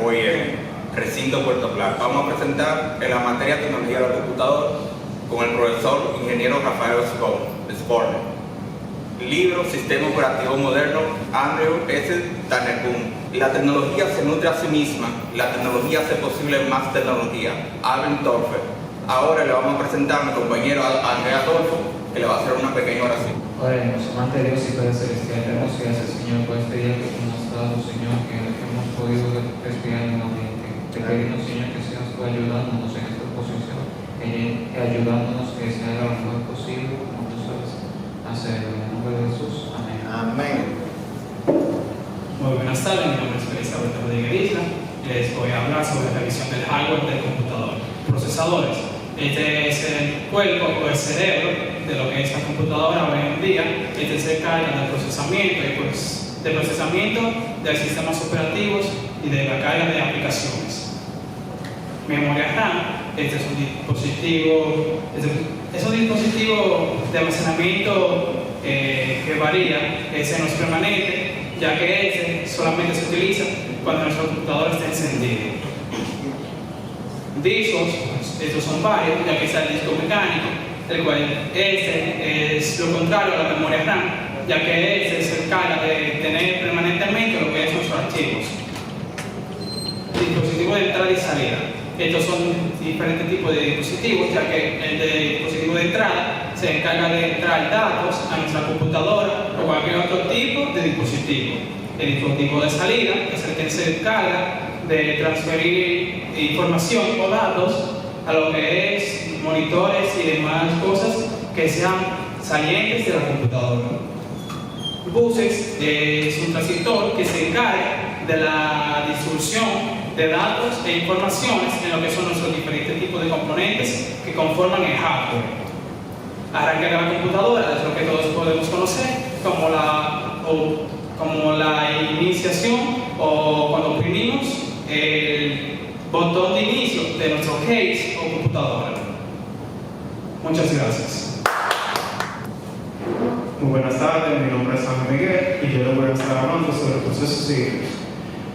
hoy en Recinto Puerto Plata. Vamos a presentar en la materia Tecnología del Computador con el profesor ingeniero Rafael Sporne. Libro Sistema Operativo Moderno, Andrew S. Tannebaum. La tecnología se nutre a sí misma, la tecnología hace posible más tecnología, Alvin Toffler. Ahora le vamos a presentar a mi compañero Andrea Adolfo, que le va a hacer una pequeña oración. Oremos, amante Dios y Padre Celestial, te damos gracias, Señor, por este día que tú nos has dado, Señor, que hemos podido respirar nuevamente. Te pedimos, Señor, que seas tú ayudándonos en esta posición, ayudándonos que sea lo mejor posible, como tú sabes hacerlo. En el nombre de Jesús. Amén. Amén. Muy buenas tardes, mi nombre es Félix Alberto Rodríguez Isla y les voy a hablar sobre la revisión del hardware del computador. Procesadores. Este es el cuerpo o el cerebro de lo que es la computadora hoy en día. Este se encarga del procesamiento de sistemas operativos y de la carga de aplicaciones. Memoria RAM. Este es un dispositivo de almacenamiento que varía, ese no es permanente, ya que ese solamente se utiliza cuando nuestro computador está encendido. Discos, estos son varios, ya que está el disco mecánico, el cual este es lo contrario a la memoria RAM, ya que este se encarga de tener permanentemente lo que es nuestros archivos. Dispositivos de entrada y salida. Estos son diferentes tipos de dispositivos, ya que el de dispositivo de entrada se encarga de entrar datos a nuestra computadora o cualquier otro tipo de dispositivo. El dispositivo de salida es el que se encarga de transferir información o datos a lo que es monitores y demás cosas que sean salientes de la computadora. Buses es un transistor que se encarga de la distribución de datos e informaciones en lo que son nuestros diferentes tipos de componentes que conforman el hardware. Arranque de la computadora es lo que todos podemos conocer como la iniciación o cuando oprimimos el botón de inicio de nuestro case o computadora. Muchas gracias. Muy buenas tardes, mi nombre es Ángel Miguel y yo les voy a estar hablando sobre procesos seguidos.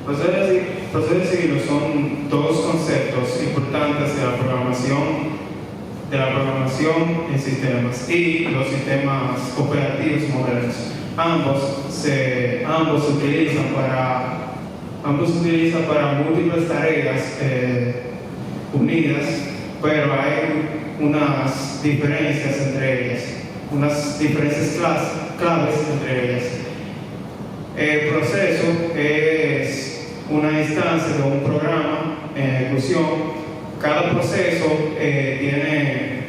Procesos seguidos son dos conceptos importantes de la programación en sistemas y los sistemas operativos modernos. Ambos se utilizan para múltiples tareas unidas, pero hay unas diferencias entre ellas, unas diferencias claves entre ellas. El proceso es una instancia de un programa en ejecución. Cada proceso tiene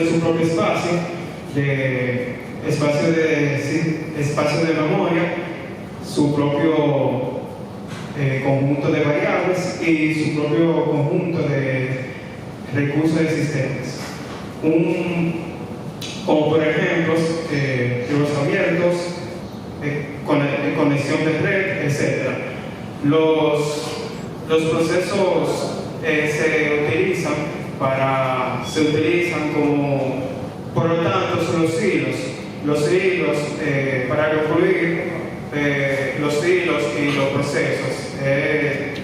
su propio espacio de memoria, su propio conjunto de variables y su propio conjunto de recursos de sistemas. Como por ejemplo, los abiertos, conexión de red, etc. Los procesos se utilizan como, por lo tanto, son los hilos. Los hilos, para concluir, los hilos y los procesos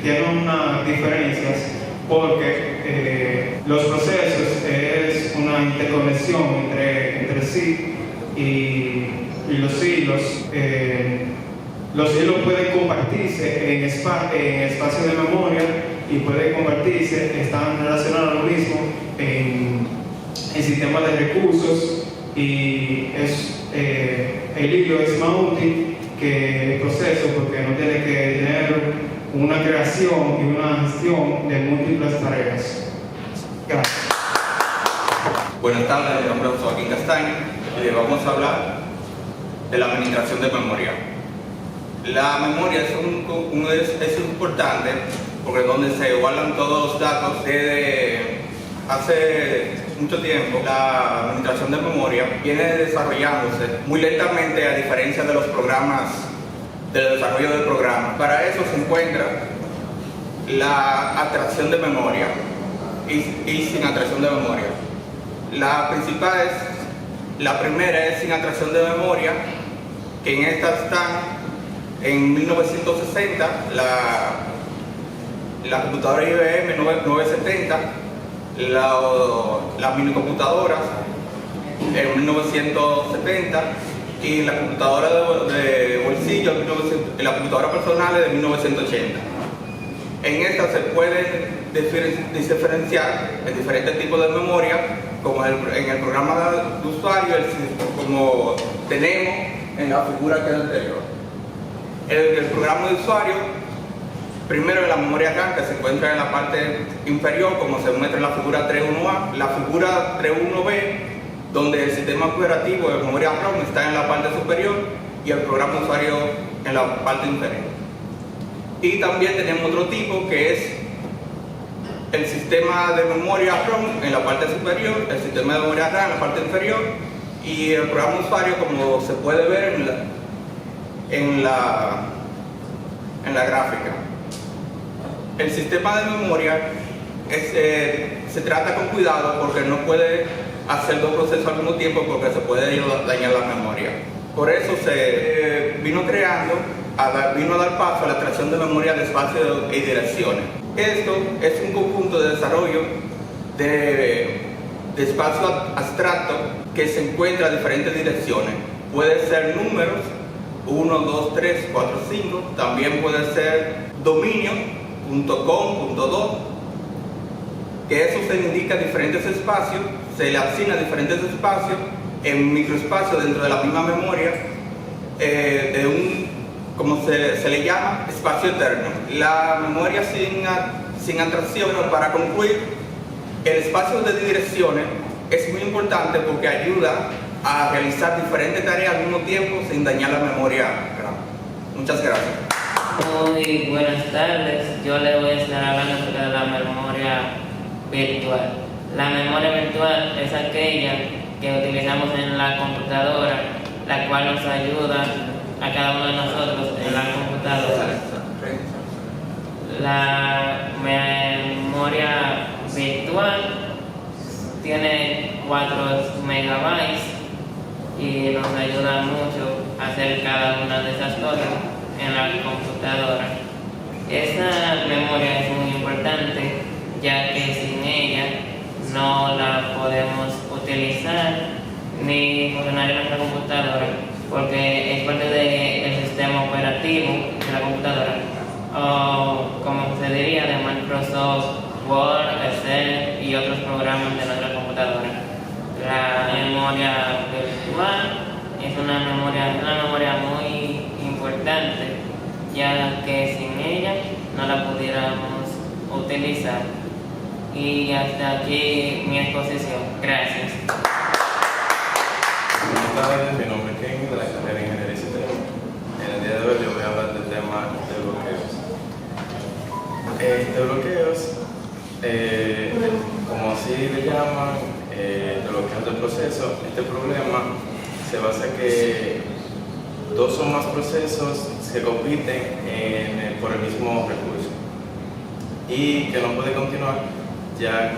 tienen unas diferencias porque los procesos es una interconexión entre sí y los hilos pueden compartirse en espacio de memoria y pueden compartirse, están relacionados a lo mismo en sistemas de recursos y el hilo es más útil que el proceso porque no tiene que tener una creación y una gestión de múltiples tareas. Gracias. Buenas tardes, mi nombre es Joaquín Castaño y le vamos a hablar de la administración de memoria. La memoria es importante porque es donde se guardan todos los datos. Desde hace mucho tiempo la administración de memoria viene desarrollándose muy lentamente a diferencia de los programas, del desarrollo del programa. Para eso se encuentra la atracción de memoria y sin atracción de memoria. La primera es sin atracción de memoria, que en esta están En 1960, la computadora IBM 970, las minicomputadoras en 1970 y la computadora de bolsillo, la computadora personal de 1980. En esta se puede diferenciar en diferentes tipos de memoria, como en el programa de usuario, como tenemos en la figura que es anterior. El programa de usuario, primero la memoria RAM, que se encuentra en la parte inferior, como se muestra en la figura 3.1a, la figura 3.1b, donde el sistema operativo de memoria ROM está en la parte superior y el programa de usuario en la parte inferior. Y también tenemos otro tipo que es el sistema de memoria ROM en la parte superior, el sistema de memoria RAM en la parte inferior y el programa de usuario, como se puede ver en la gráfica. El sistema de memoria se trata con cuidado porque no puede hacer dos procesos al mismo tiempo porque se puede dañar la memoria. Por eso se vino a dar paso a la creación de memoria de espacio y direcciones. Esto es un conjunto de desarrollo de espacio abstracto que se encuentra en diferentes direcciones. Puede ser números, 1, 2, 3, 4, 5. También puede ser dominio, .com, .do, que eso se indica diferentes espacios, se le asigna diferentes espacios en microespacios dentro de la misma memoria, de un, como se le llama, espacio eterno. La memoria sin atracción, para concluir, el espacio de direcciones es muy importante porque ayuda a realizar diferentes tareas al mismo tiempo sin dañar la memoria RAM. Muchas gracias. Muy buenas tardes. Yo le voy a estar hablando acerca de la memoria virtual. La memoria virtual es aquella que utilizamos en la computadora, la cual nos ayuda a cada uno de nosotros en la computadora. La memoria virtual tiene 4 megabytes y nos ayuda mucho a hacer cada una de esas cosas en la computadora. Esa memoria es muy importante, ya que sin ella no la podemos utilizar ni funcionar en nuestra computadora, porque es parte del sistema operativo de la computadora, o como se diría, de Microsoft Word, Excel y otros programas de nuestra computadora. La memoria virtual es una memoria muy importante, ya que sin ella no la pudiéramos utilizar. Y hasta aquí mi exposición. Gracias. Buenas tardes, mi nombre es Ken, de la carrera de Ingeniería y Sistemas. En el día de hoy yo voy a hablar del tema de bloqueos. De bloqueos, como así le llaman, de bloqueos del proceso, este problema se basa en que dos o más procesos se compiten por el mismo recurso y que no puede continuar ya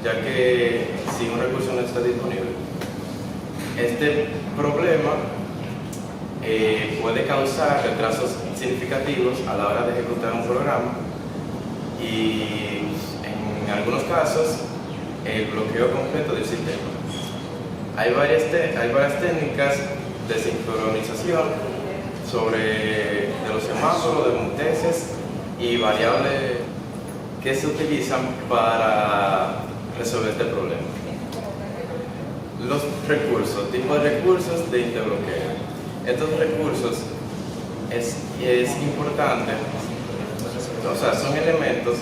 que si un recurso no está disponible. Este problema puede causar retrasos significativos a la hora de ejecutar un programa y en algunos casos el bloqueo completo del sistema. Hay varias técnicas de sincronización de los semáforos, de monteses y variables que se utilizan para resolver este problema. Los recursos, tipos de recursos de interbloqueo. Estos recursos es importante, o sea, son elementos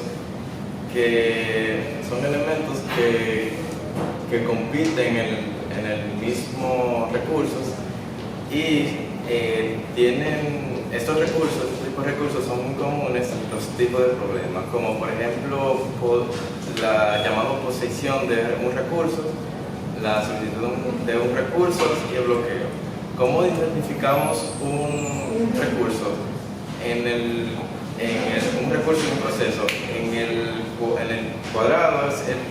que compiten en el mismo recursos y estos tipos de recursos son muy comunes en los tipos de problemas, como por ejemplo la llamada oposición de un recurso, la solicitud de un recurso y el bloqueo. ¿Cómo identificamos un recurso? Un recurso en un proceso, en el cuadrado es el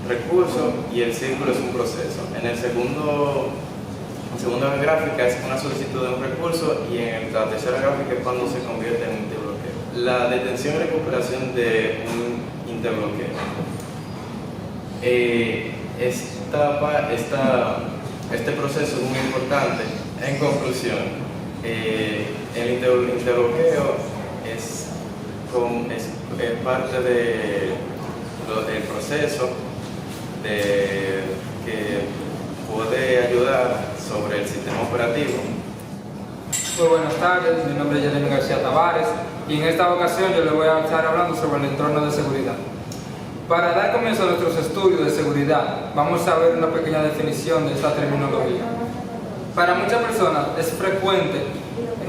recurso y el círculo es un proceso. En el segundo En segunda gráfica es una solicitud de un recurso y en la tercera gráfica es cuando se convierte en un interbloqueo. La detención y recuperación de un interbloqueo. Este proceso es muy importante. En conclusión, el interbloqueo es parte del proceso que puede ayudar sobre el sistema operativo. Muy buenas tardes, mi nombre es Jeremy García Tavares y en esta ocasión yo les voy a estar hablando sobre el entorno de seguridad. Para dar comienzo a nuestros estudios de seguridad, vamos a ver una pequeña definición de esta terminología. Para muchas personas es frecuente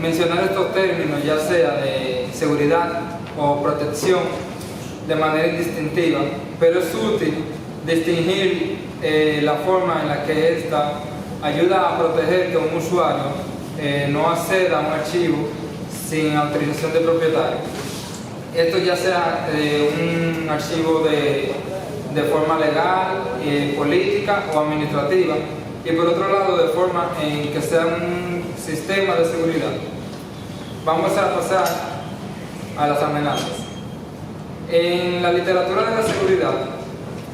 mencionar estos términos, ya sea de seguridad o protección, de manera indistintiva, pero es útil distinguir la forma en la que ésta ayuda a proteger que un usuario no acceda a un archivo sin autorización del propietario. Esto ya sea un archivo de forma legal, política o administrativa, y por otro lado de forma en que sea un sistema de seguridad. Vamos a pasar a las amenazas. En la literatura de la seguridad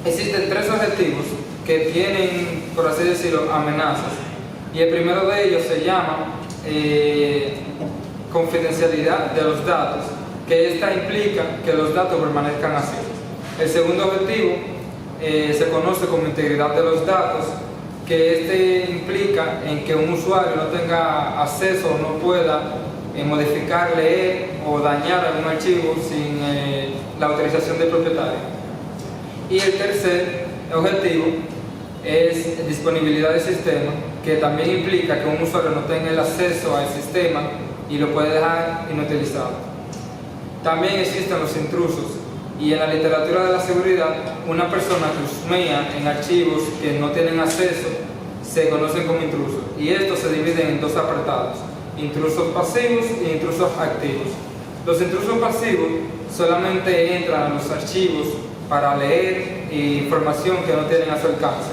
existen tres objetivos que tienen, por así decirlo, amenazas, y el primero de ellos se llama confidencialidad de los datos, que esta implica que los datos permanezcan así. El segundo objetivo se conoce como integridad de los datos, que este implica en que un usuario no tenga acceso o no pueda modificar, leer o dañar algún archivo sin la autorización del propietario. Y el tercer objetivo es disponibilidad del sistema, que también implica que un usuario no tenga el acceso al sistema y lo puede dejar inutilizado. También existen los intrusos, y en la literatura de la seguridad, una persona que husmea en archivos que no tienen acceso se conocen como intrusos, y estos se dividen en dos apartados: intrusos pasivos e intrusos activos. Los intrusos pasivos solamente entran a los archivos para leer información que no tienen a su alcance,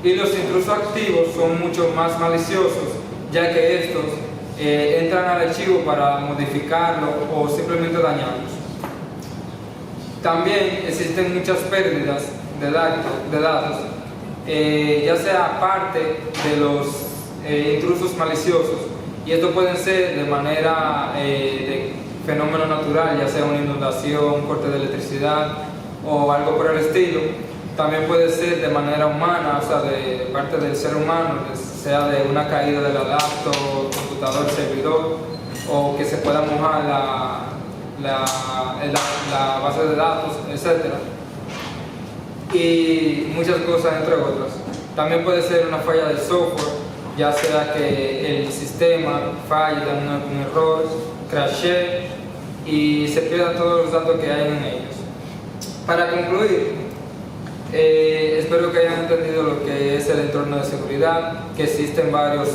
y los intrusos activos son mucho más maliciosos, ya que estos entran al archivo para modificarlo o simplemente dañarlos. También existen muchas pérdidas de datos, ya sea parte de los intrusos maliciosos, y esto pueden ser de manera de fenómeno natural, ya sea una inundación, un corte de electricidad o algo por el estilo. También puede ser de manera humana, o sea, de parte del ser humano, sea de una caída de la laptop, computador, servidor, o que se pueda mojar la base de datos, etc. Y muchas cosas, entre otras. También puede ser una falla del software, ya sea que el sistema falle, tenga un error, crashee y se pierdan todos los datos que hay en ellos. Para concluir, espero que hayan entendido lo que es el entorno de seguridad, que existen varios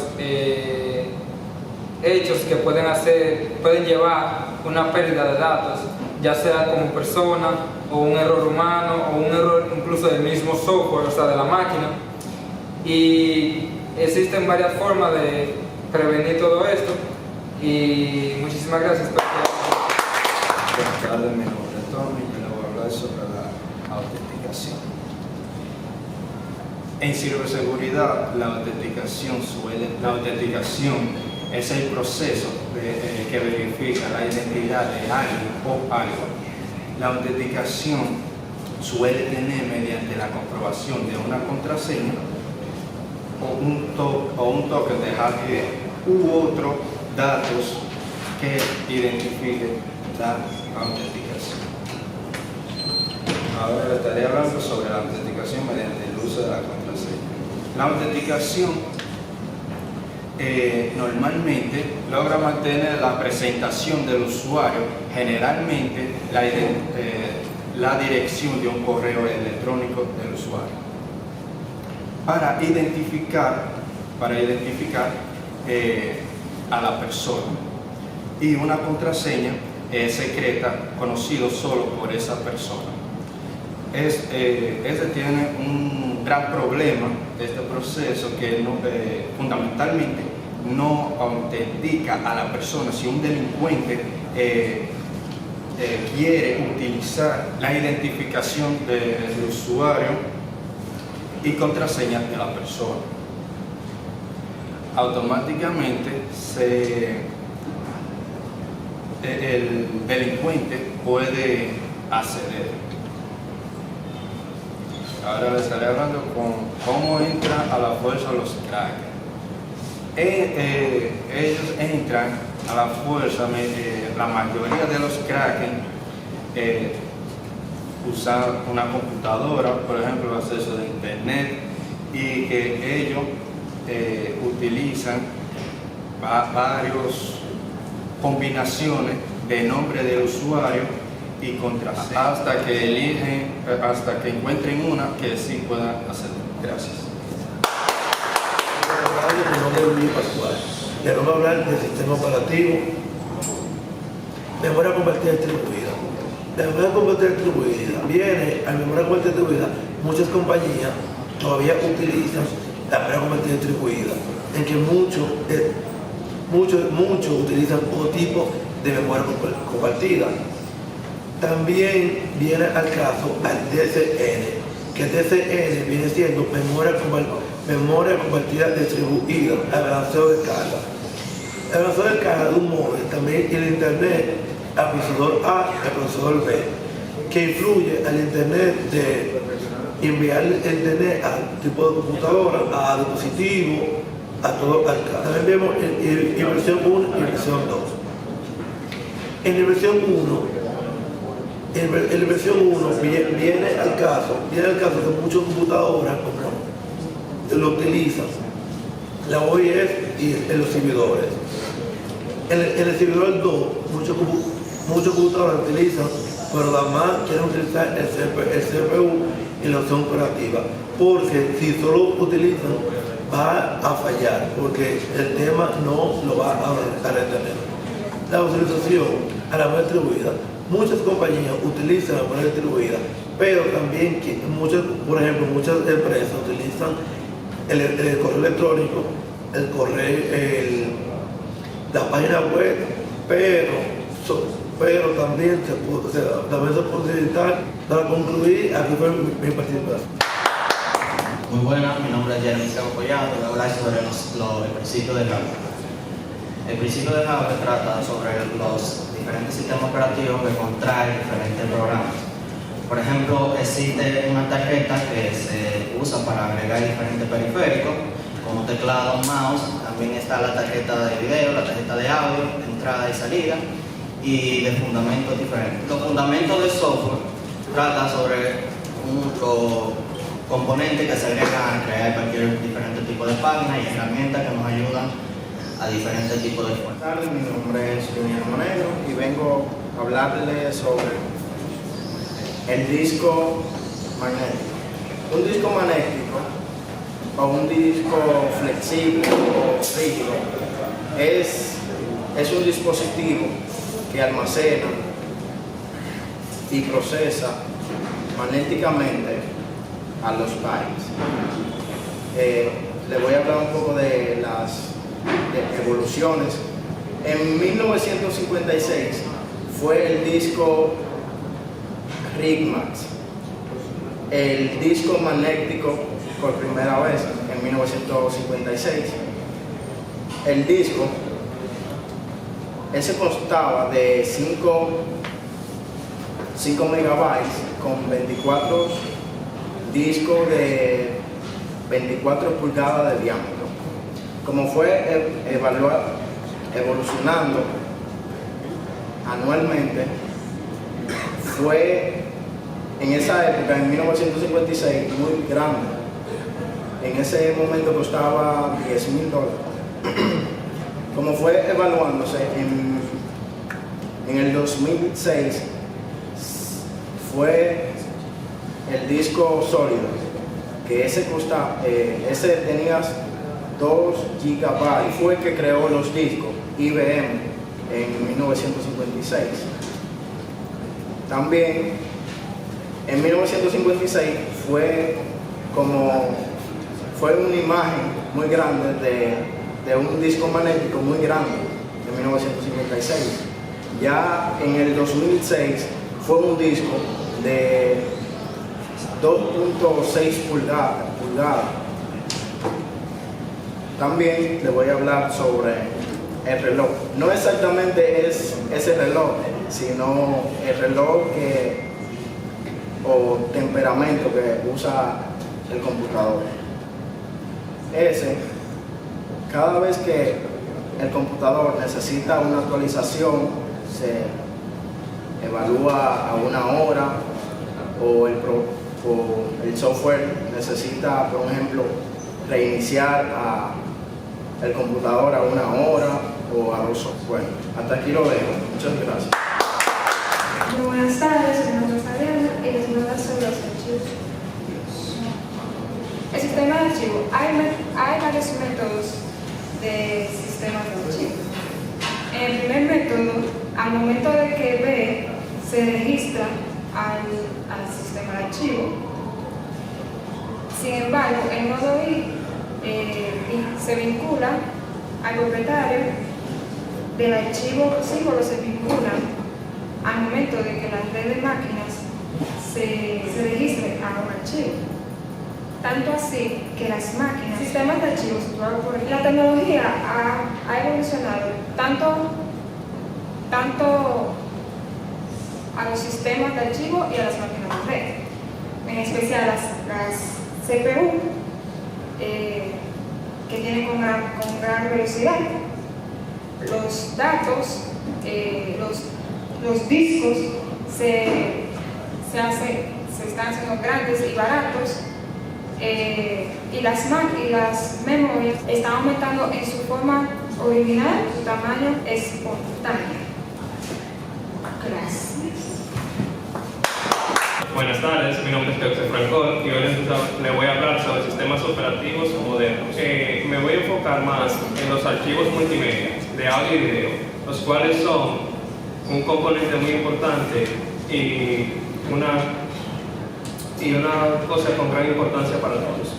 hechos que pueden llevar una pérdida de datos, ya sea como persona, o un error humano, o un error incluso del mismo software, o sea, de la máquina. Y existen varias formas de prevenir todo esto, y muchísimas gracias. Buenas tardes, mi nombre es Tommy y le voy a hablar sobre la autenticación. En ciberseguridad, la autenticación es el proceso que verifica la identidad de alguien o algo. La autenticación suele tener, mediante la comprobación de una contraseña o un token de hardware u otros datos que identifiquen la autenticación. Ahora le estaré hablando sobre la autenticación mediante el uso de la contraseña. La autenticación normalmente logra mantener la presentación del usuario, generalmente la dirección de un correo electrónico del usuario, para identificar a la persona, y una contraseña secreta conocido solo por esa persona. Tiene un un gran problema de este proceso que fundamentalmente no autentica a la persona. Si un delincuente quiere utilizar la identificación del usuario y contraseña de la persona, automáticamente el delincuente puede acceder. Ahora les estaré hablando con cómo entra a la fuerza los crackers. Ellos entran a la fuerza, la mayoría de los crackers usan una computadora, por ejemplo, el acceso de internet, y que ellos utilizan varias combinaciones de nombre del usuario y contraseña hasta que encuentren una que sí puedan hacer. Gracias. Mi nombre es Luis Pascual. Le vamos a hablar del sistema operativo, memoria compartida distribuida. La memoria compartida distribuida viene a la memoria compartida distribuida. Muchas compañías todavía utilizan la memoria compartida distribuida, en que muchos utilizan otro tipo de memoria compartida. También viene al caso al DCN, que el DCN viene siendo memoria compartida distribuida, el balanceo de carga. El balanceo de carga de un móvil, también el internet, al procesador A y al procesador B, que influye al internet de enviar el internet al tipo de computadora, a dispositivo, a todo al carga. También vemos en versión 1 y versión 2. En la versión 1, en versión 1 viene al caso que muchas computadoras lo utilizan, la OIS y en los servidores. En el servidor 2, muchos computadores utilizan, pero además quieren utilizar el CPU y la opción operativa, porque si solo utilizan va a fallar, porque el tema no lo va a retener. La utilización a la memoria distribuida. Muchas compañías utilizan la memoria distribuida, pero también por ejemplo, muchas empresas utilizan el correo electrónico, el correo, la página web, pero también se puede utilizar. Para concluir, aquí fue mi participación. Muy buenas, mi nombre es Jeremy Collado, voy a hablar sobre el principio de Java. El principio de Java trata sobre los diferentes sistemas operativos que contraen diferentes programas. Por ejemplo, existe una tarjeta que se usa para agregar diferentes periféricos, como teclado, mouse. También está la tarjeta de video, la tarjeta de audio, de entrada y salida, y de fundamentos diferentes. Los fundamentos del software trata sobre muchos componentes que se agregan a crear cualquier diferente tipo de página y herramientas que nos ayudan a diferentes tipos de fuentes. Mi nombre es Junior Monegro y vengo a hablarles sobre el disco magnético. Un disco magnético o un disco flexible o rígido es un dispositivo que almacena y procesa magnéticamente a los bytes. Les voy a hablar un poco de las evoluciones. En 1956 fue el disco Rigmax, el disco magnético por primera vez en 1956. El disco, ese constaba de 5 megabytes con 24 discos de 24 pulgadas de diámetro. Como fue evolucionando anualmente, fue en esa época, en 1956, muy grande. En ese momento costaba $10,000. Como fue evaluándose en el 2006, fue el disco sólido, que ese tenía 2 GB, fue el que creó los discos IBM en 1956. También en 1956 fue como fue una imagen muy grande de un disco magnético muy grande de 1956. Ya en el 2006 fue un disco de 2.6 pulgadas. También le voy a hablar sobre el reloj. No exactamente es ese reloj, sino el reloj o temperamento que usa el computador. Cada vez que el computador necesita una actualización, se evalúa a una hora, o el software necesita, por ejemplo, reiniciar el computador a una hora o a 2 horas. Bueno, hasta aquí lo dejo. Muchas gracias. Muy buenas tardes, mi nombre es Adriana y les voy a hablar sobre los archivos. El sistema de archivo. Hay varios métodos de sistema de archivo. El primer método, al momento de que B se registra al sistema de archivo. Sin embargo, el nodo I se vincula al propietario del archivo, símbolo se vinculan al momento de que la red de máquinas se registre a un archivo. Tanto así que las máquinas, sistemas de archivos, la tecnología ha evolucionado tanto a los sistemas de archivo y a las máquinas de red, en especial las CPU, que tienen con gran velocidad. Los datos, los discos se están haciendo grandes y baratos, y las memorias están aumentando en su forma original, su tamaño espontáneo. Gracias. Buenas tardes, mi nombre es Teoxel Francón y hoy les voy a hablar sobre sistemas operativos modernos. Me voy a enfocar más en los archivos multimedia de audio y video, los cuales son un componente muy importante y una cosa con gran importancia para todos.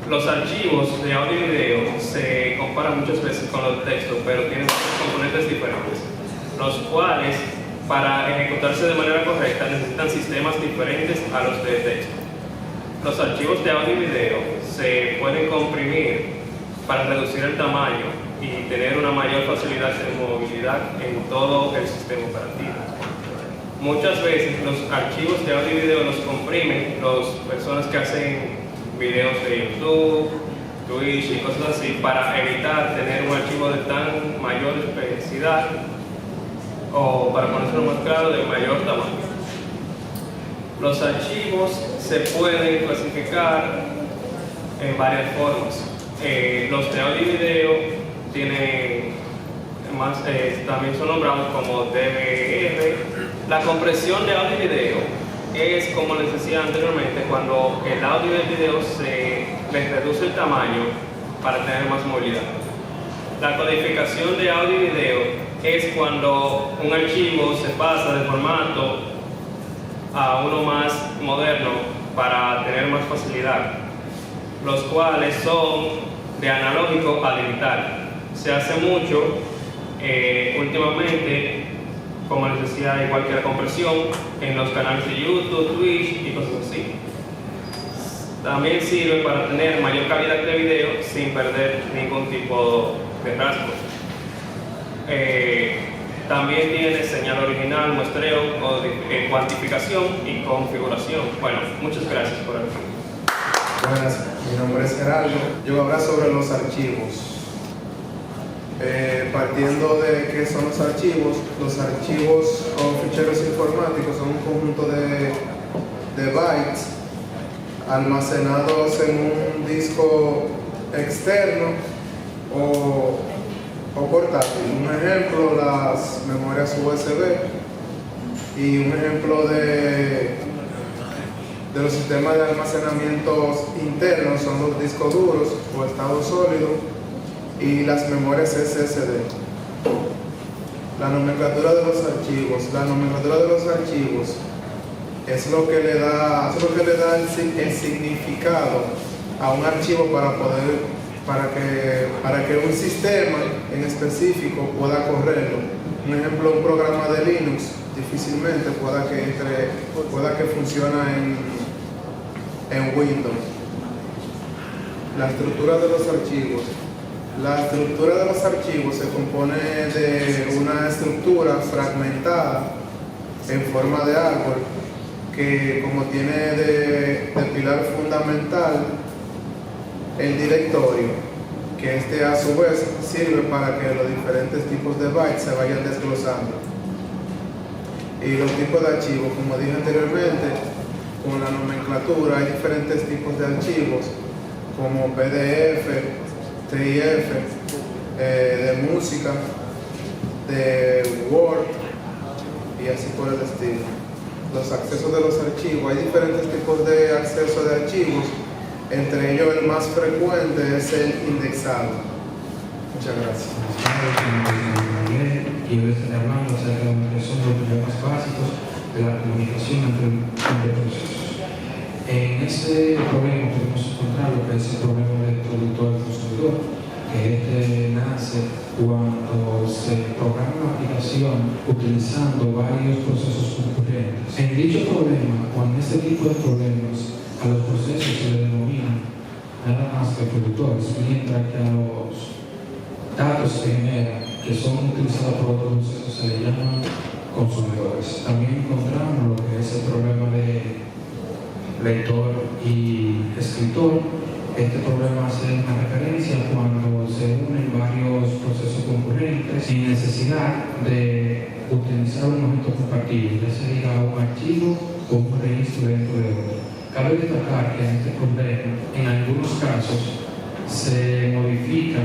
Los archivos de audio y video se comparan muchas veces con los textos, pero tienen muchos componentes diferentes, los cuales para ejecutarse de manera correcta necesitan sistemas diferentes a los de texto. Los archivos de audio y video se pueden comprimir para reducir el tamaño y tener una mayor facilidad de movilidad en todo el sistema operativo. Muchas veces los archivos de audio y video los comprimen las personas que hacen videos de YouTube, Twitch y cosas así, para evitar tener un archivo de tan mayor especificidad o, para ponerlo más claro, de mayor tamaño. Los archivos se pueden clasificar en varias formas. Los de audio y video tienen también son nombrados como DVR. La compresión de audio y video es, como les decía anteriormente, cuando el audio y el video les reduce el tamaño para tener más movilidad. La codificación de audio y video es cuando un archivo se pasa de formato a uno más moderno para tener más facilidad, los cuales son de analógico a digital. Se hace mucho últimamente, como les decía, igual que la compresión en los canales de YouTube, Twitch y cosas así. También sirve para tener mayor calidad de video sin perder ningún tipo de rasgos. También tiene señal original, muestreo, cuantificación y configuración. Bueno, muchas gracias por aquí. Buenas, mi nombre es Gerardo. Yo voy a hablar sobre los archivos. Partiendo de qué son los archivos o ficheros informáticos son un conjunto de bytes almacenados en un disco externo o portátil. Un ejemplo, las memorias USB, y un ejemplo de los sistemas de almacenamiento internos son los discos duros o estado sólido y las memorias SSD. La nomenclatura de los archivos. La nomenclatura de los archivos es lo que le da el significado a un archivo para que un sistema en específico pueda correrlo. Un ejemplo, un programa de Linux difícilmente pueda que funcione en Windows. La estructura de los archivos. La estructura de los archivos se compone de una estructura fragmentada en forma de árbol que, como tiene de pilar fundamental el directorio, que a su vez sirve para que los diferentes tipos de bytes se vayan desglosando. Y los tipos de archivos, como dije anteriormente, con la nomenclatura hay diferentes tipos de archivos como PDF, TIF, de música, de Word y así por el estilo. Los accesos de los archivos, hay diferentes tipos de acceso de archivos, entre ellos el más frecuente es el indexado. Muchas gracias. Y hoy estaré hablando acerca de lo que son los problemas básicos de la comunicación entre procesos. En este problema podemos encontrar lo que es el problema del productor del consumidor, que nace cuando se programa una aplicación utilizando varios procesos concurrentes. En dicho problema, o en este tipo de problemas, a los procesos se le denomina nada más que productores, mientras que a los datos que generan, que son utilizados por otros procesos, se le llaman consumidores. También encontramos lo que es el problema de lector y escritor. Este problema hace una referencia cuando se unen varios procesos concurrentes sin necesidad de utilizar un objeto compartido, ya sea un archivo o un registro dentro de otro. Cabe destacar que en este problema, en algunos casos, se modifica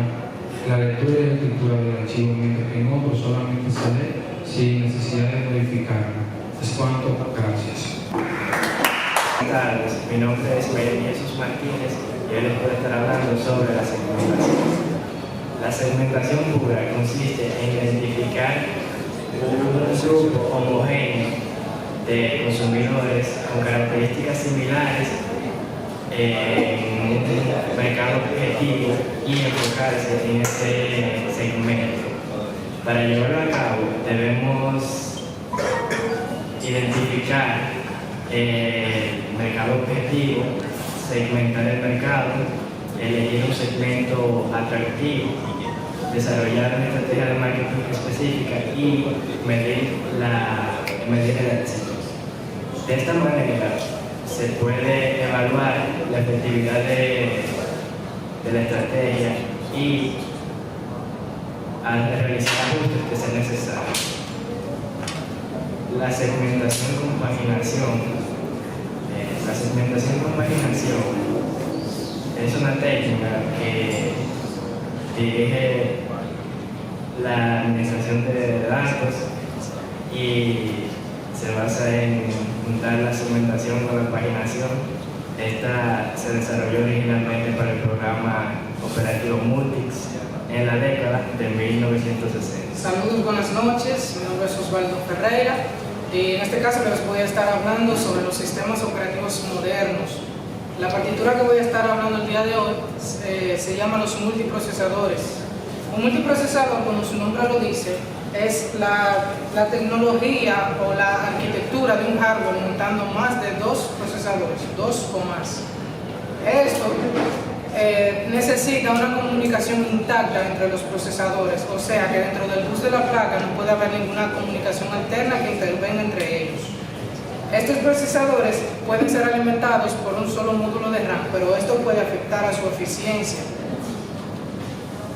la lectura y la escritura del archivo, mientras que en otros solamente se lee sin necesidad de modificarla. Es cuanto. Gracias. Buenas tardes, mi nombre es María Jesús Martínez y hoy les voy a estar hablando sobre la segmentación. La segmentación pura consiste en identificar un grupo homogéneo de consumidores con características similares en un mercado objetivo y enfocarse en ese segmento. Para llevarlo a cabo debemos identificar el mercado objetivo, segmentar el mercado, elegir un segmento atractivo, desarrollar una estrategia de marketing específica y medir el éxito. De esta manera se puede evaluar la efectividad de la estrategia y realizar ajustes que sean necesarios. La segmentación con paginación. La segmentación con paginación es una técnica que dirige la administración de datos y se basa en juntar la segmentación con la paginación. Esta se desarrolló originalmente para el programa operativo Multics en la década de 1960. Saludos, buenas noches, mi nombre es Osvaldo Ferreira y en este caso les voy a estar hablando sobre los sistemas operativos modernos. La partitura que voy a estar hablando el día de hoy se llama los multiprocesadores. Un multiprocesador, como su nombre lo dice, es la tecnología o la arquitectura de un hardware montando más de dos procesadores, dos o más. Esto necesita una comunicación intacta entre los procesadores, o sea que dentro del bus de la placa no puede haber ninguna comunicación alterna que intervenga entre ellos. Estos procesadores pueden ser alimentados por un solo módulo de RAM, pero esto puede afectar a su eficiencia.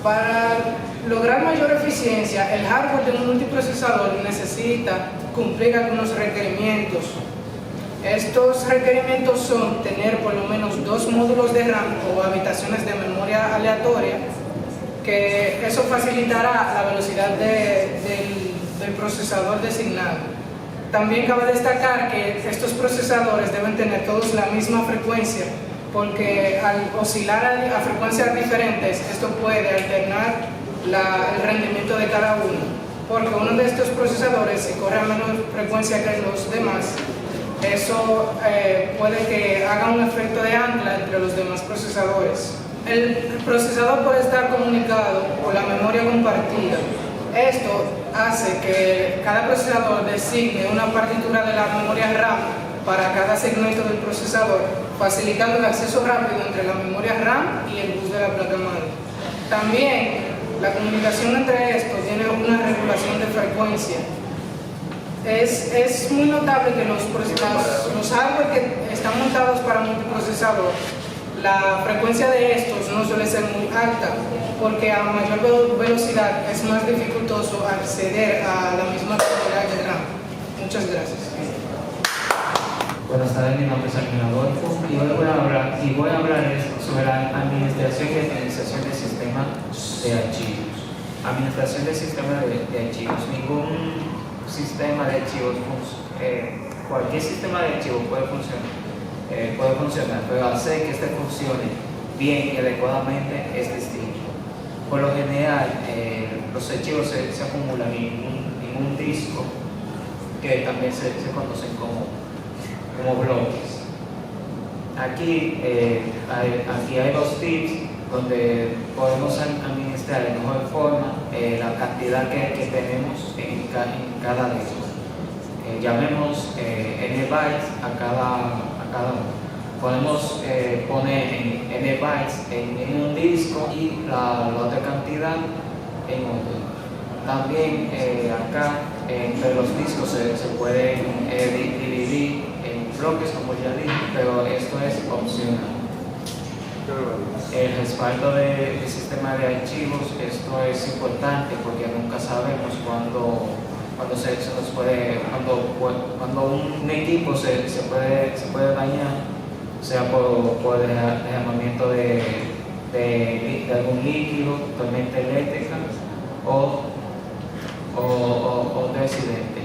Para lograr mayor eficiencia, el hardware de un multiprocesador necesita cumplir algunos requerimientos. Estos requerimientos son tener por lo menos 2 módulos de RAM o habitaciones de memoria aleatoria, que eso facilitará la velocidad del procesador designado. También cabe destacar que estos procesadores deben tener todos la misma frecuencia, porque al oscilar a frecuencias diferentes, esto puede alternar el rendimiento de cada uno, porque uno de estos procesadores, si corre a menor frecuencia que los demás, eso puede que haga un efecto de ancla entre los demás procesadores. El procesador puede estar comunicado por la memoria compartida. Esto hace que cada procesador designe una partitura de la memoria RAM para cada segmento del procesador, facilitando el acceso rápido entre la memoria RAM y el bus de la placa madre. También, la comunicación entre estos tiene una regulación de frecuencia. Es muy notable que los hardware que están montados para multiprocesador, la frecuencia de estos no suele ser muy alta, porque a mayor velocidad es más dificultoso acceder a la misma cantidad de RAM. Muchas gracias. Buenas tardes, mi nombre es Armin Adolfo y hoy voy a hablar sobre la administración y administración del sistema de archivos. Administración del sistema de archivos. Ningún sistema de archivos, cualquier sistema de archivos puede funcionar, pero hacer que este funcione bien y adecuadamente es distinto. Por lo general, los archivos se acumulan en un disco que también se conocen como bloques. Aquí hay dos tips donde podemos administrar de mejor forma la cantidad que tenemos en cada disco. Llamemos n bytes a cada uno. Podemos poner n bytes en un disco y la otra cantidad en otro. También acá entre los discos se pueden dividir en bloques, como ya dije, pero esto es opcional. El respaldo del sistema de archivos, esto es importante porque nunca sabemos cuando un equipo se puede dañar, sea por derramamiento de algún líquido, tormenta eléctrica o de accidente.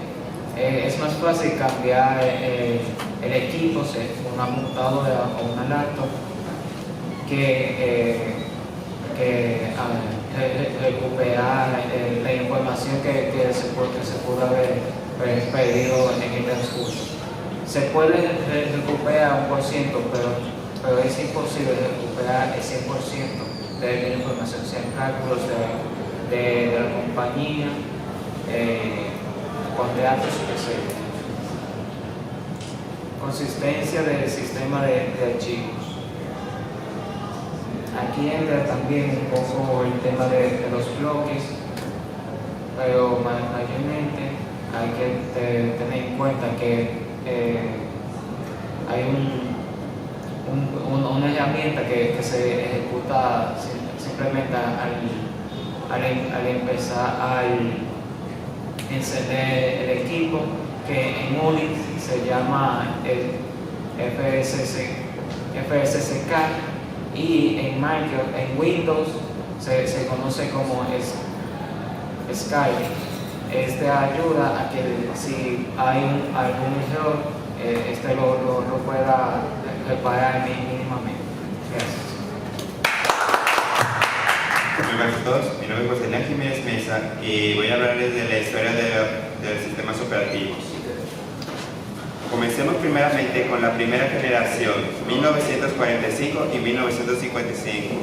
Es más fácil cambiar el equipo, una computadora o una laptop, que recuperar la información que se pudo haber perdido en el transcurso. Se puede recuperar 1%, pero es imposible recuperar el 100% de la información, sean cálculos de la compañía, contratos, etc. Consistencia del sistema de archivos. Aquí entra también un poco el tema de los bloques, pero mayormente hay que tener en cuenta que hay una herramienta que se ejecuta simplemente al encender el equipo, que en Unix se llama el FSCK y en Windows se conoce como Skype. Este ayuda a que si hay algún error, lo pueda reparar mínimamente. Gracias. Muy buenas a todos, mi nombre es José Ángel Jiménez Mesa y voy a hablarles de la historia de los sistemas operativos. Comencemos primeramente con la primera generación, 1945 y 1955,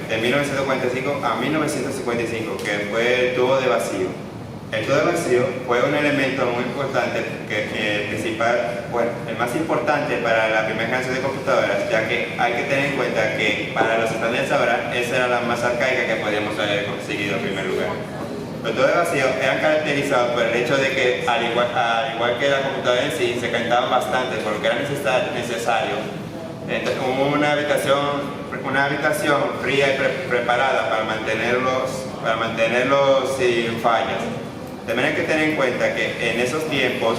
de 1945 a 1955, que fue el tubo de vacío. El tubo de vacío fue un elemento muy importante, el más importante para la primera generación de computadoras, ya que hay que tener en cuenta que para los estándares ahora, esa era la más arcaica que podíamos haber conseguido en primer lugar. Los tubos de vacío eran caracterizados por el hecho de que, al igual que la computadora en sí, se calentaban bastante por lo que era necesario. Entonces, una habitación fría y preparada para mantenerlos sin fallas. También hay que tener en cuenta que en esos tiempos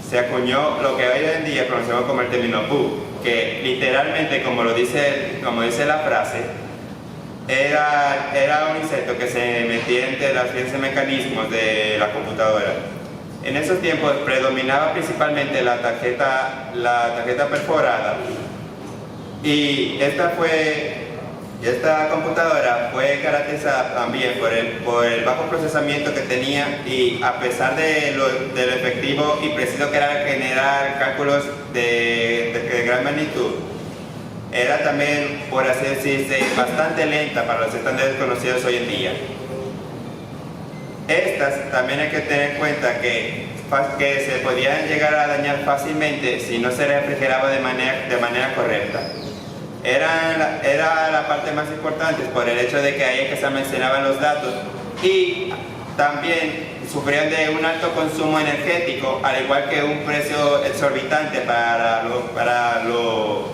se acuñó lo que hoy en día conocemos como el término bug, que literalmente, como dice la frase, era un insecto que se metía entre las piezas y mecanismos de la computadora. En esos tiempos predominaba principalmente la tarjeta perforada, y esta fue Y esta computadora fue caracterizada también por el bajo procesamiento que tenía, y a pesar de lo efectivo y preciso que era generar cálculos de gran magnitud, era también, por así decirse, bastante lenta para los estándares conocidos hoy en día. Estas también hay que tener en cuenta que se podían llegar a dañar fácilmente si no se refrigeraba de manera correcta. Era la parte más importante por el hecho de que ahí es que se almacenaban los datos, y también sufrían de un alto consumo energético, al igual que un precio exorbitante para lo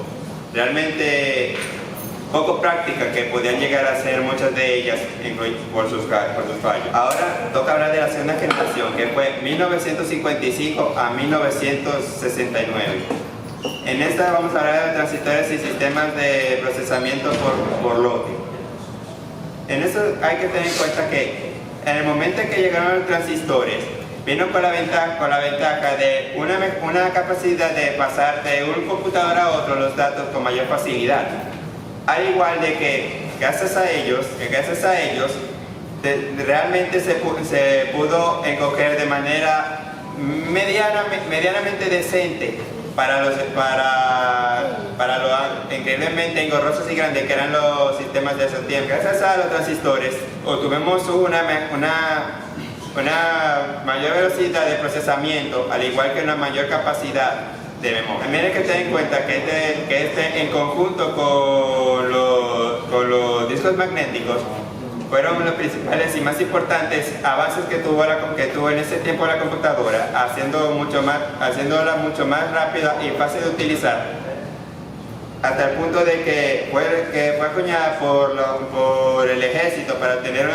realmente poco práctica que podían llegar a ser muchas de ellas por sus fallos. Ahora toca hablar de la segunda generación, que fue 1955 a 1969. En esta vamos a hablar de transistores y sistemas de procesamiento por lote. En eso hay que tener en cuenta que en el momento en que llegaron los transistores, vino con la ventaja de una capacidad de pasar de un computador a otro los datos con mayor facilidad. Al igual de que gracias a ellos realmente se pudo encoger de manera medianamente decente para lo increíblemente engorrosos y grandes que eran los sistemas de esos tiempos. Gracias a los transistores obtuvimos una mayor velocidad de procesamiento, al igual que una mayor capacidad de memoria. También hay que tener en cuenta que en conjunto con los discos magnéticos fueron los principales y más importantes avances que tuvo en ese tiempo la computadora, haciéndola mucho más rápida y fácil de utilizar, hasta el punto de que fue acuñada por el ejército para tener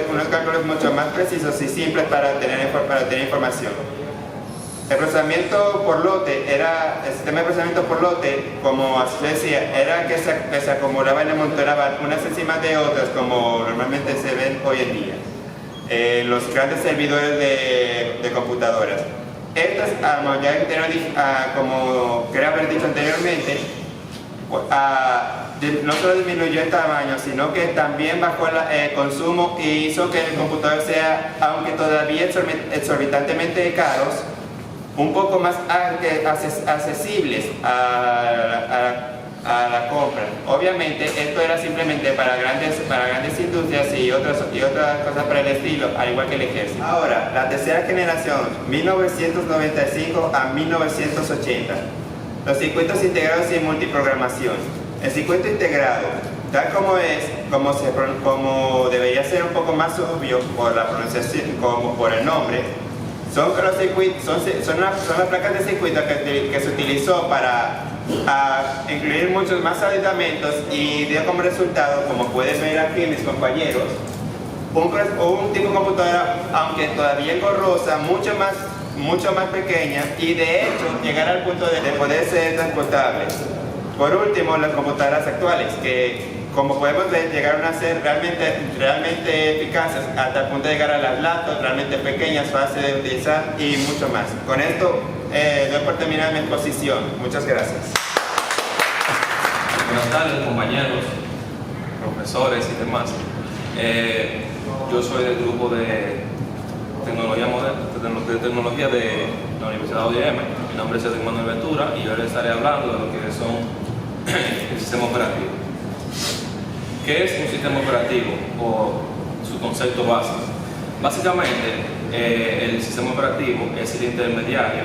unos cálculos mucho más precisos y simples para obtener información. El procesamiento por lote el sistema de procesamiento por lote, como así se decía, era que se acumulaban y amontonaban unas encima de otras, como normalmente se ven hoy en día en los grandes servidores de computadoras. Estas, como quería haber dicho anteriormente, no solo disminuyó el tamaño, sino que también bajó el consumo y hizo que el computador sea, aunque todavía exorbitantemente caros, un poco más accesibles a la compra. Obviamente esto era simplemente para grandes industrias y otras cosas para el estilo, al igual que el ejército. Ahora, la tercera generación, 1995 a 1980. Los circuitos integrados y multiprogramación. El circuito integrado, tal como es, como debería ser un poco más obvio por la pronunciación, como por el nombre, son las placas de circuito que se utilizó para incluir muchos más aditamentos, y dio como resultado, como pueden ver aquí mis compañeros, un tipo de computadora, aunque todavía engorrosa, mucho más pequeña, y de hecho llegar al punto de poder ser transportable. Por último, las computadoras actuales, que como podemos ver, llegaron a ser realmente eficaces, hasta el punto de llegar a las laptops realmente pequeñas, fáciles de utilizar y mucho más. Con esto doy por terminar mi exposición. Muchas gracias. Buenas tardes, compañeros, profesores y demás. Yo soy del grupo de tecnología de la Universidad de OIM. Mi nombre es Edwin Manuel Ventura y yo les estaré hablando de lo que son el sistema operativo. ¿Qué es un sistema operativo o su concepto básico? Básicamente, el sistema operativo es el intermediario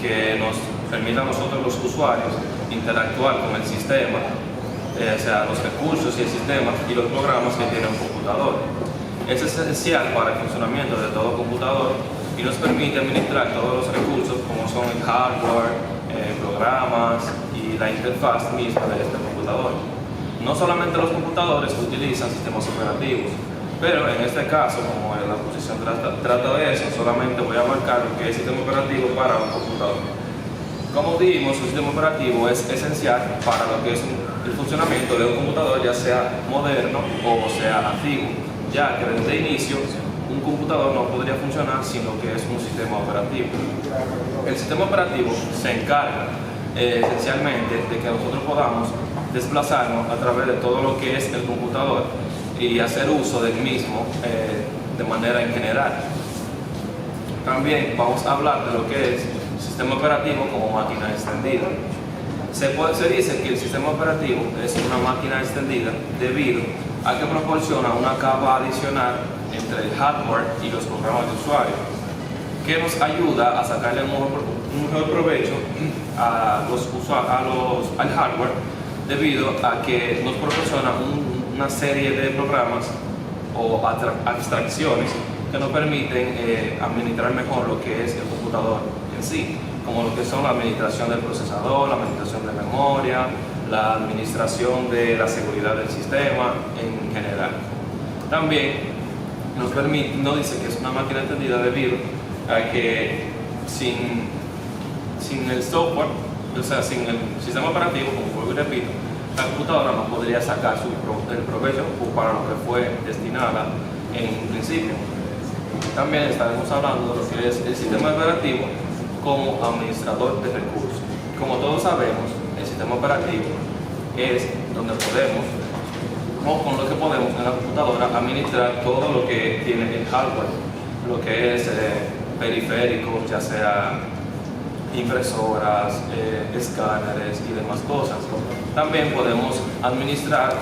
que nos permite a nosotros los usuarios interactuar con el sistema, o sea, los recursos y el sistema y los programas que tiene un computador. Es esencial para el funcionamiento de todo computador y nos permite administrar todos los recursos como son el hardware, programas y la interfaz misma de este computador. No solamente los computadores utilizan sistemas operativos, pero en este caso, como la exposición trata de eso, solamente voy a marcar lo que es sistema operativo para un computador. Como dijimos, un sistema operativo es esencial para lo que es el funcionamiento de un computador, ya sea moderno o sea antiguo, ya que desde el inicio un computador no podría funcionar sin lo que es un sistema operativo. El sistema operativo se encarga esencialmente de que nosotros podamos desplazarnos a través de todo lo que es el computador y hacer uso del mismo de manera en general. También vamos a hablar de lo que es sistema operativo como máquina extendida. Se dice que el sistema operativo es una máquina extendida debido a que proporciona una capa adicional entre el hardware y los programas de usuario, que nos ayuda a sacarle un mejor provecho al hardware, debido a que nos proporciona una serie de programas o abstracciones que nos permiten administrar mejor lo que es el computador en sí, como lo que son la administración del procesador, la administración de memoria, la administración de la seguridad del sistema en general. También nos dice que es una máquina extendida debido a que sin el software, o sea, sin el sistema operativo, como vuelvo y repito, la computadora no podría sacar el provecho para lo que fue destinada en un principio. También estaremos hablando de lo que es el sistema operativo como administrador de recursos. Como todos sabemos, el sistema operativo es donde podemos, o con lo que podemos en la computadora, administrar todo lo que tiene el hardware, lo que es periféricos, ya sea impresoras, escáneres y demás cosas. También podemos administrar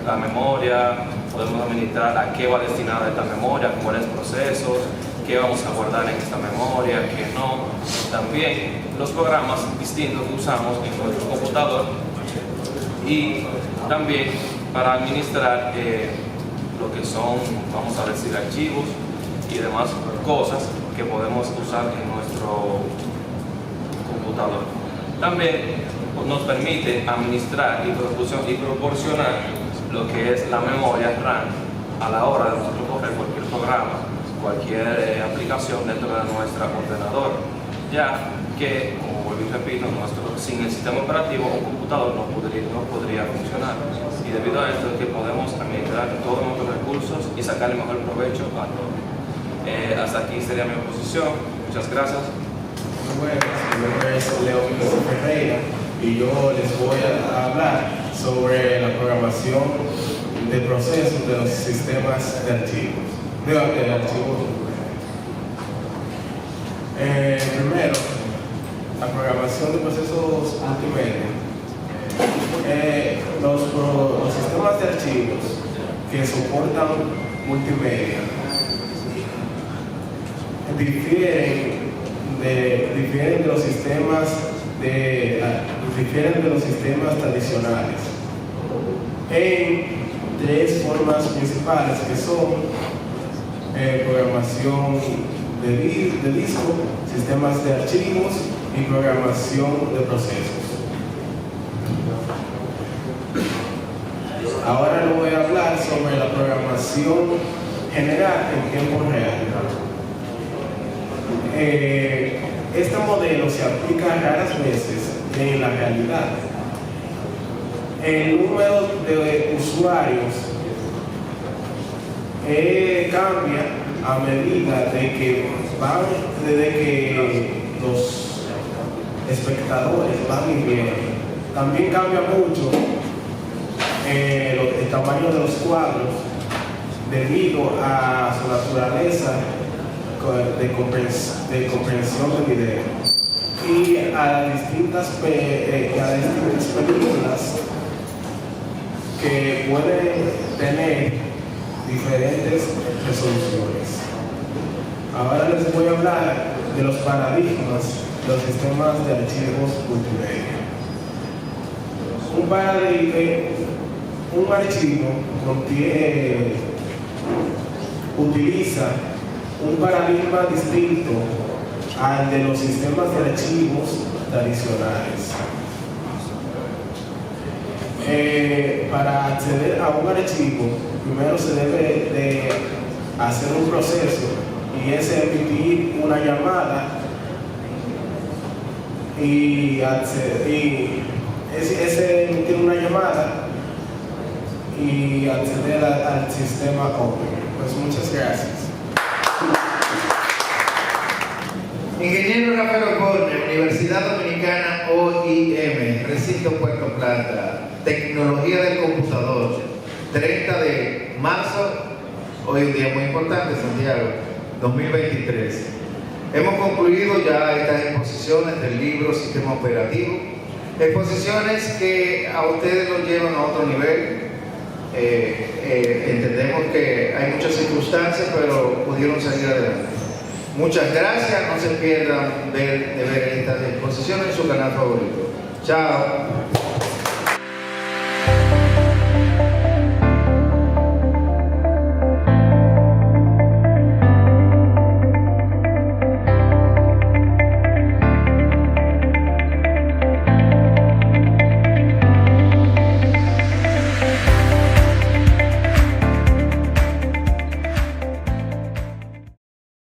la memoria, podemos administrar a qué va destinada esta memoria, cuáles procesos, qué vamos a guardar en esta memoria, qué no. También los programas distintos que usamos en nuestro computador y también para administrar lo que son, vamos a decir, archivos y demás cosas que podemos usar en nuestro computador. También nos permite administrar y proporcionar lo que es la memoria RAM a la hora de nosotros correr cualquier programa, cualquier aplicación dentro de nuestro ordenador, ya que, como vuelvo y repito, sin el sistema operativo un computador no podría funcionar, y debido a esto es que podemos administrar todos nuestros recursos y sacarle mejor provecho a todo. Hasta aquí sería mi exposición. Muchas gracias. Bueno, mi nombre es León Ferreira y yo les voy a hablar sobre la programación de procesos de los sistemas de archivos. Primero, la programación de procesos multimedia. Los sistemas de archivos que soportan multimedia difieren de los sistemas tradicionales en tres formas principales, que son programación de disco, sistemas de archivos y programación de procesos. Ahora les voy a hablar sobre la programación general en tiempo real. Este modelo se aplica raras veces en la realidad. El número de usuarios cambia a medida de que los espectadores van y vienen. También cambia mucho el tamaño de los cuadros debido a su naturaleza de comprensión de video y a las distintas películas que pueden tener diferentes resoluciones. Ahora les voy a hablar de los paradigmas de los sistemas de archivos multimedia. Un archivo utiliza un paradigma distinto al de los sistemas de archivos tradicionales. Para acceder a un archivo, primero se debe de hacer un proceso y es emitir una llamada y emitir una llamada y acceder al sistema Open. Pues muchas gracias. Ingeniero Rafael Ocorne, Universidad Dominicana OIM, Recinto Puerto Plata. tecnología del computador, 30 de marzo, hoy un día muy importante, Santiago, 2023. Hemos concluido ya estas exposiciones del libro Sistema Operativo, exposiciones que a ustedes los llevan a otro nivel. Entendemos que hay muchas circunstancias, pero pudieron salir adelante. Muchas gracias, no se pierdan de ver estas exposiciones en su canal favorito. Chao.